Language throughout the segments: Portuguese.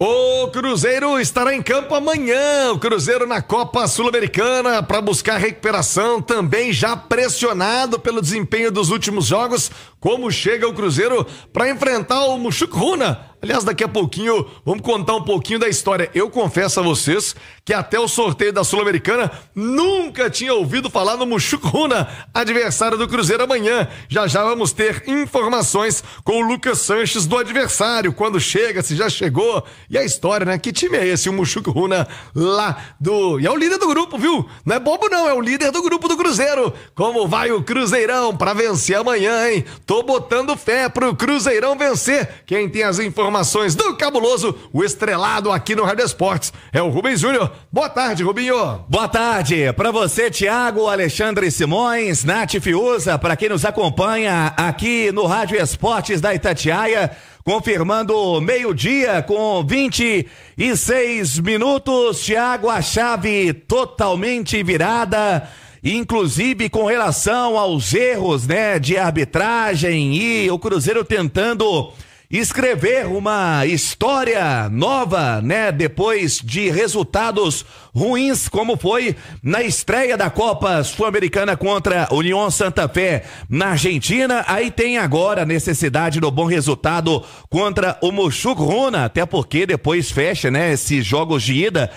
O Cruzeiro estará em campo amanhã. O Cruzeiro na Copa Sul-Americana para buscar recuperação, também já pressionado pelo desempenho dos últimos jogos. Como chega o Cruzeiro para enfrentar o Mushukruna? Aliás, daqui a pouquinho vamos contar um pouquinho da história. Eu confesso a vocês que até o sorteio da Sul-Americana nunca tinha ouvido falar no Mushukruna, adversário do Cruzeiro amanhã. Já já vamos ter informações com o Lucas Sanches do adversário, quando chega, se já chegou. E a história, né? Que time é esse? O Mushukruna lá do... E é o líder do grupo, viu? Não é bobo não, é o líder do grupo do Cruzeiro. Como vai o Cruzeirão para vencer amanhã, hein? Tô botando fé pro Cruzeirão vencer. Quem tem as informações do cabuloso, o estrelado aqui no Rádio Esportes, é o Rubens Júnior. Boa tarde, Rubinho. Boa tarde para você, Thiago, Alexandre Simões, Nath Fiuza, para quem nos acompanha aqui no Rádio Esportes da Itatiaia, confirmando meio-dia com 26 minutos, Thiago, a chave totalmente virada, inclusive com relação aos erros, né, de arbitragem, e o Cruzeiro tentando escrever uma história nova, né, depois de resultados ruins, como foi na estreia da Copa Sul-Americana contra a União Santa Fé na Argentina. Aí tem agora a necessidade do bom resultado contra o Mushukruna, até porque depois fecha, né, esses jogos de ida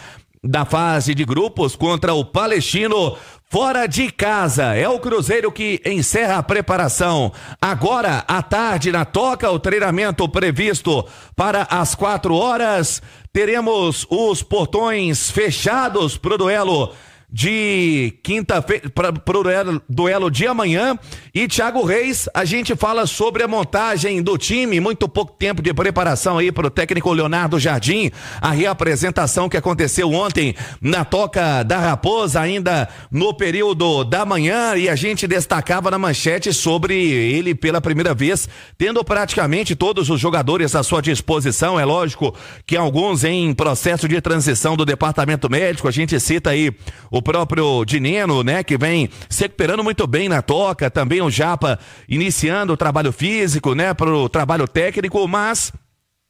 da fase de grupos contra o Palestino fora de casa. É o Cruzeiro que encerra a preparação agora à tarde na Toca. O treinamento previsto para as 4 horas. Teremos os portões fechados pro duelo de quinta-feira, pro duelo de amanhã. E Thiago Reis, a gente fala sobre a montagem do time, muito pouco tempo de preparação aí pro técnico Leonardo Jardim, a reapresentação que aconteceu ontem na Toca da Raposa, ainda no período da manhã, e a gente destacava na manchete sobre ele pela primeira vez, tendo praticamente todos os jogadores à sua disposição. É lógico que alguns em processo de transição do departamento médico, a gente cita aí o próprio Dineno, né, que vem se recuperando muito bem na Toca, também o Japa iniciando o trabalho físico, né, pro trabalho técnico, mas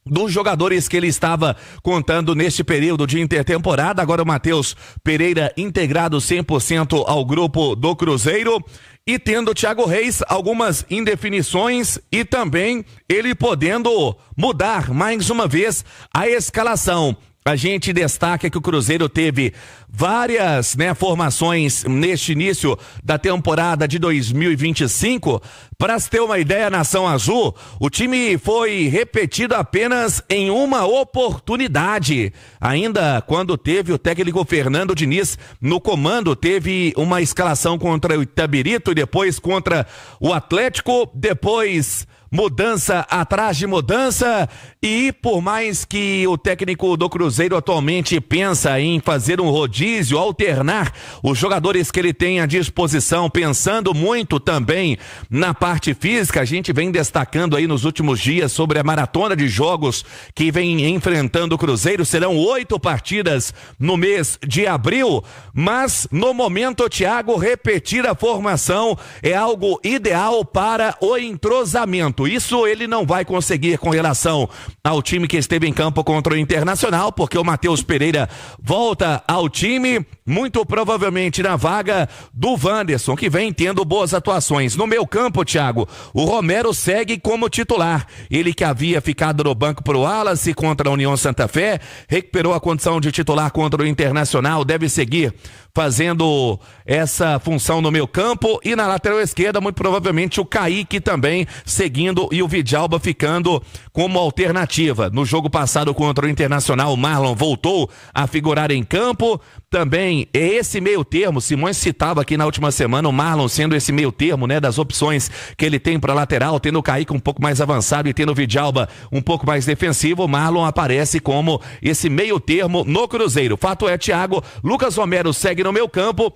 dos jogadores que ele estava contando neste período de intertemporada, agora o Matheus Pereira integrado 100% ao grupo do Cruzeiro, e tendo o Thiago Reis algumas indefinições e também ele podendo mudar mais uma vez a escalação. A gente destaca que o Cruzeiro teve várias, né, formações neste início da temporada de 2025. Para se ter uma ideia, Nação Azul, o time foi repetido apenas em uma oportunidade. Ainda quando teve o técnico Fernando Diniz no comando, teve uma escalação contra o Itabirito e depois contra o Atlético, depois mudança atrás de mudança, e por mais que o técnico do Cruzeiro atualmente pensa em fazer um rodízio, alternar os jogadores que ele tem à disposição, pensando muito também na parte física, a gente vem destacando aí nos últimos dias sobre a maratona de jogos que vem enfrentando o Cruzeiro. Serão 8 partidas no mês de abril, mas no momento, Thiago, repetir a formação é algo ideal para o entrosamento. Isso ele não vai conseguir com relação ao time que esteve em campo contra o Internacional, porque o Matheus Pereira volta ao time, muito provavelmente na vaga do Wanderson, que vem tendo boas atuações. No meio campo, Thiago, o Romero segue como titular. Ele que havia ficado no banco pro Wallace contra a União Santa Fé, recuperou a condição de titular contra o Internacional, deve seguir fazendo essa função no meio campo, e na lateral esquerda muito provavelmente o Kaique também seguindo, e o Vidalba ficando como alternativa. No jogo passado contra o Internacional, o Marlon voltou a figurar em campo. Também é esse meio termo, Simões citava aqui na última semana o Marlon sendo esse meio termo, né, das opções que ele tem para lateral, tendo o Kaique um pouco mais avançado e tendo o Vidalba um pouco mais defensivo. O Marlon aparece como esse meio termo no Cruzeiro. Fato é, Thiago, Lucas Romero segue no meio campo.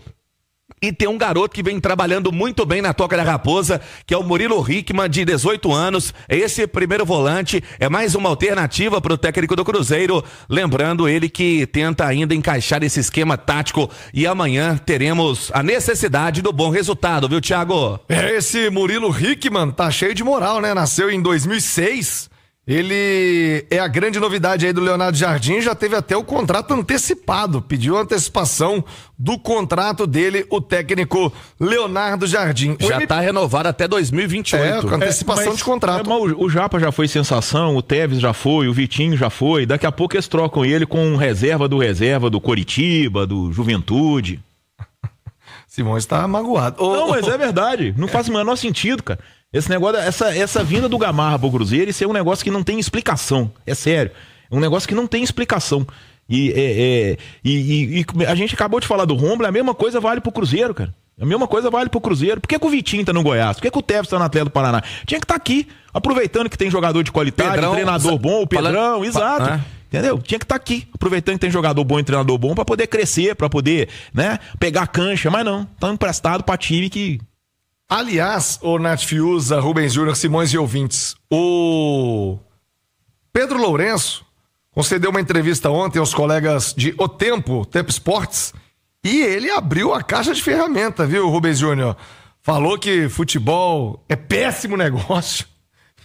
E tem um garoto que vem trabalhando muito bem na Toca da Raposa, que é o Murilo Hickman, de 18 anos. Esse primeiro volante é mais uma alternativa para o técnico do Cruzeiro. Lembrando ele que tenta ainda encaixar esse esquema tático. E amanhã teremos a necessidade do bom resultado, viu, Thiago? Esse Murilo Hickman tá cheio de moral, né? Nasceu em 2006. Ele é a grande novidade aí do Leonardo Jardim, já teve até o contrato antecipado, pediu a antecipação do contrato dele, o técnico Leonardo Jardim. Já tá renovado até 2028. Com antecipação de contrato. O Japa já foi sensação, o Tevez já foi, o Vitinho já foi, daqui a pouco eles trocam ele com reserva do Coritiba, do Juventude. Simões tá magoado. Não, mas é verdade, não faz o menor sentido, cara. Esse negócio, essa vinda do Gamarra pro Cruzeiro, isso é um negócio que não tem explicação. É sério. É um negócio que não tem explicação. E a gente acabou de falar do Romulo, a mesma coisa vale pro Cruzeiro, cara. A mesma coisa vale pro Cruzeiro. Por que o Vitinho tá no Goiás? Por que o Tevez tá no Atlético do Paraná? Tinha que estar aqui, aproveitando que tem jogador de qualidade, Pedrão, treinador bom, o Pedrão, exato. Entendeu? Tinha que estar aqui, aproveitando que tem jogador bom e treinador bom pra poder crescer, pra poder, né, pegar cancha, mas não, tá emprestado pra time que... Aliás, o Nath Fiuza, Rubens Júnior, Simões e ouvintes, o Pedro Lourenço concedeu uma entrevista ontem aos colegas de O Tempo Esportes, e ele abriu a caixa de ferramenta, viu, Rubens Júnior? Falou que futebol é péssimo negócio,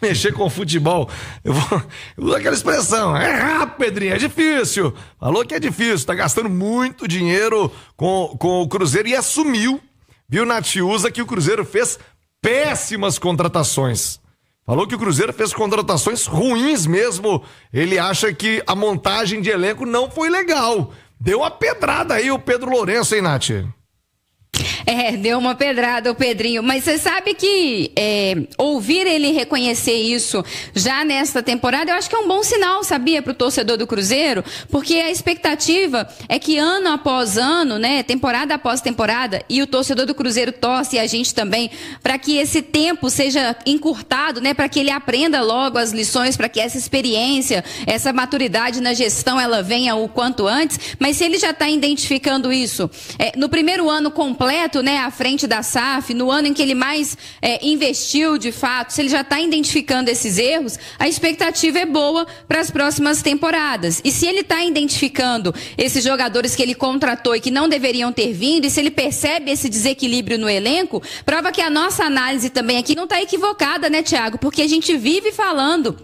mexer com futebol, eu uso aquela expressão, Pedrinho, é difícil. Falou que é difícil, tá gastando muito dinheiro com o Cruzeiro e assumiu, viu, Nath Fiuza, que o Cruzeiro fez péssimas contratações. Falou que o Cruzeiro fez contratações ruins mesmo. Ele acha que a montagem de elenco não foi legal. Deu uma pedrada aí o Pedro Lourenço, hein, Nath? Deu uma pedrada o Pedrinho, mas você sabe que ouvir ele reconhecer isso já nesta temporada, eu acho que é um bom sinal, sabia, pro torcedor do Cruzeiro, porque a expectativa é que ano após ano, né, temporada após temporada, e o torcedor do Cruzeiro torce, e a gente também, para que esse tempo seja encurtado, né, para que ele aprenda logo as lições, para que essa experiência, essa maturidade na gestão, ela venha o quanto antes, mas se ele já está identificando isso no primeiro ano completo, né, à frente da SAF, no ano em que ele mais investiu de fato, se ele já está identificando esses erros, a expectativa é boa para as próximas temporadas. E se ele está identificando esses jogadores que ele contratou e que não deveriam ter vindo, e se ele percebe esse desequilíbrio no elenco, prova que a nossa análise também aqui não está equivocada, né, Thiago? Porque a gente vive falando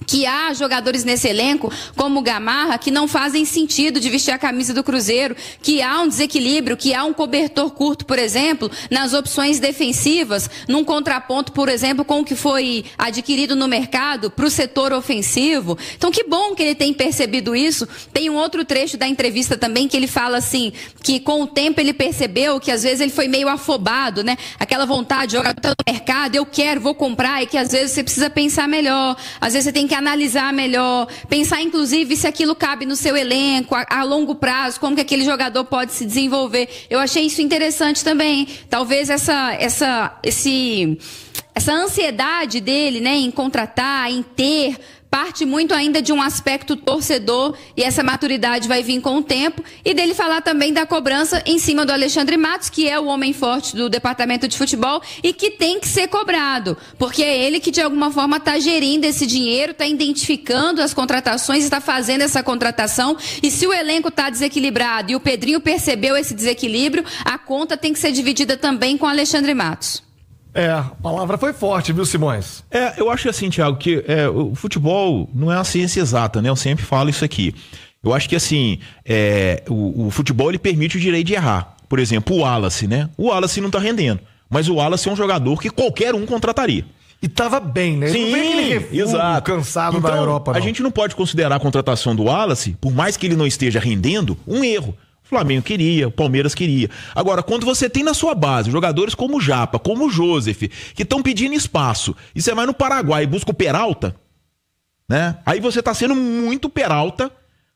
que há jogadores nesse elenco, como o Gamarra, que não fazem sentido de vestir a camisa do Cruzeiro, que há um desequilíbrio, que há um cobertor curto, por exemplo, nas opções defensivas, num contraponto, por exemplo, com o que foi adquirido no mercado para o setor ofensivo. Então, que bom que ele tem percebido isso. Tem um outro trecho da entrevista também que ele fala assim, que com o tempo ele percebeu que às vezes ele foi meio afobado, né? Aquela vontade de jogar no mercado, eu quero, vou comprar, e que às vezes você precisa pensar melhor, às vezes você tem que analisar melhor, pensar inclusive se aquilo cabe no seu elenco, a longo prazo, como que aquele jogador pode se desenvolver. Eu achei isso interessante também. Talvez essa ansiedade dele, né, em contratar, em ter, parte muito ainda de um aspecto torcedor, e essa maturidade vai vir com o tempo, e dele falar também da cobrança em cima do Alexandre Matos, que é o homem forte do departamento de futebol e que tem que ser cobrado, porque é ele que de alguma forma está gerindo esse dinheiro, está identificando as contratações, está fazendo essa contratação, e se o elenco está desequilibrado e o Pedrinho percebeu esse desequilíbrio, a conta tem que ser dividida também com o Alexandre Matos. A palavra foi forte, viu, Simões? Eu acho assim, Thiago, que o futebol não é uma ciência exata, né? Eu sempre falo isso aqui. Eu acho que assim, o futebol ele permite o direito de errar. Por exemplo, o Wallace, né? O Wallace não tá rendendo, mas o Wallace é um jogador que qualquer um contrataria. E tava bem, né? Sim, não vem aquele refúgio exato. Cansado então, da Europa, não. A gente não pode considerar a contratação do Wallace, por mais que ele não esteja rendendo, um erro. O Flamengo queria, o Palmeiras queria. Agora, quando você tem na sua base jogadores como o Japa, como o Joseph, que estão pedindo espaço, e você vai no Paraguai e busca o Peralta, né? Aí você tá sendo muito Peralta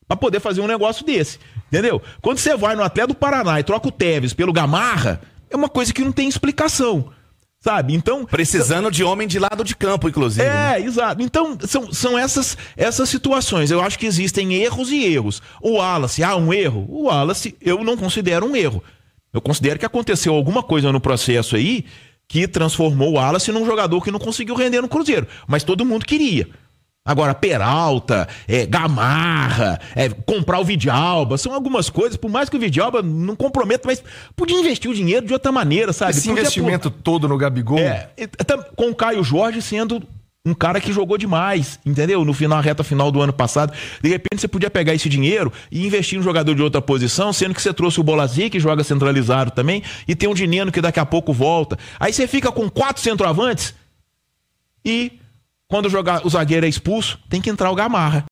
pra poder fazer um negócio desse, entendeu? Quando você vai no Atlético do Paraná e troca o Tevez pelo Gamarra, é uma coisa que não tem explicação, sabe? Então, precisando de homem de lado de campo, inclusive. Né? Exato. Então, são essas situações. Eu acho que existem erros e erros. O Wallace, um erro? O Wallace, eu não considero um erro. Eu considero que aconteceu alguma coisa no processo aí que transformou o Wallace num jogador que não conseguiu render no Cruzeiro. Mas todo mundo queria. Agora, Peralta, Gamarra, comprar o Vidalba, são algumas coisas, por mais que o Vidalba não comprometa, mas podia investir o dinheiro de outra maneira, sabe? Esse investimento todo no Gabigol. Com o Caio Jorge sendo Um cara que jogou demais, entendeu? Na reta final do ano passado. De repente você podia pegar esse dinheiro e investir no jogador de outra posição, sendo que você trouxe o Bolazzi, que joga centralizado também, e tem um Dineno que daqui a pouco volta. Aí você fica com 4 centroavantes e quando o zagueiro é expulso, tem que entrar o Gamarra.